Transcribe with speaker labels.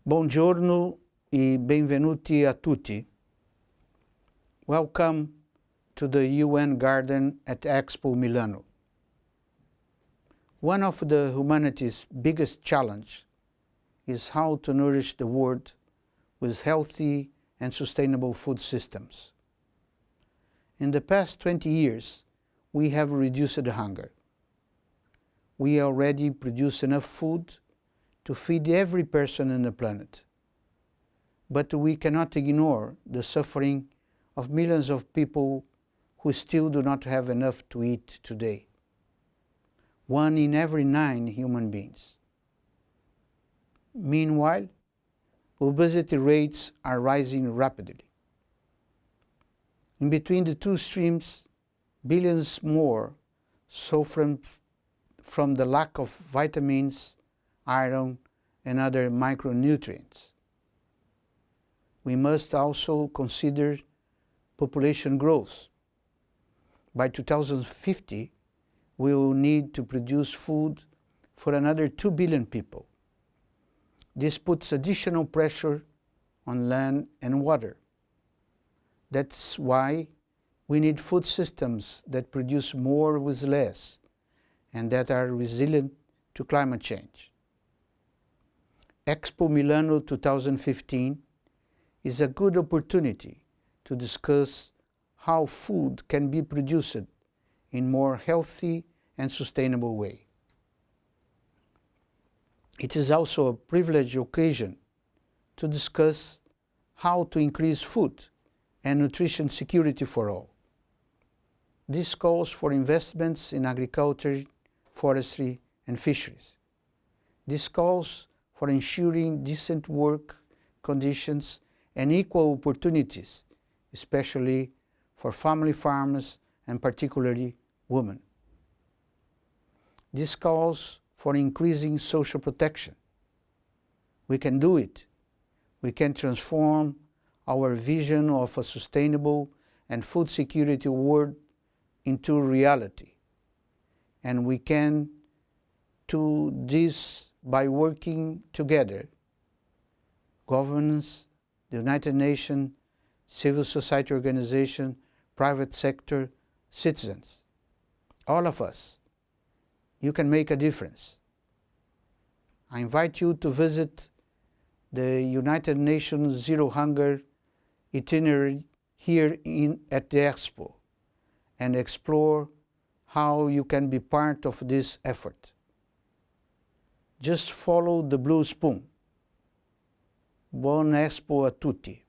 Speaker 1: Buongiorno e benvenuti a tutti. Welcome to the UN Garden at Expo Milano. One of the humanity's biggest challenges is how to nourish the world with healthy and sustainable food systems. In the past 20 years, we have reduced the hunger. We already produce enough food to feed every person on the planet. But we cannot ignore the suffering of millions of people who still do not have enough to eat today. 1 in every 9 human beings. Meanwhile, obesity rates are rising rapidly. In between the two streams, billions more suffer from the lack of vitamins, iron, and other micronutrients. We must also consider population growth. By 2050, we will need to produce food for another 2 billion people. This puts additional pressure on land and water. That's why we need food systems that produce more with less and that are resilient to climate change. Expo Milano 2015 is a good opportunity to discuss how food can be produced in more healthy and sustainable way. It is also a privileged occasion to discuss how to increase food and nutrition security for all. This calls for investments in agriculture, forestry, and fisheries. This calls for ensuring decent work conditions and equal opportunities, especially for family farmers and particularly women. This calls for increasing social protection. We can do it. We can transform our vision of a sustainable and food security world into reality. And we can do this by working together. Governments, the United Nations, civil society organizations, private sector, citizens. All of us. You can make a difference. I invite you to visit the United Nations Zero Hunger itinerary here at the Expo and explore how you can be part of this effort. Just follow the blue spoon. Buon Expo a tutti.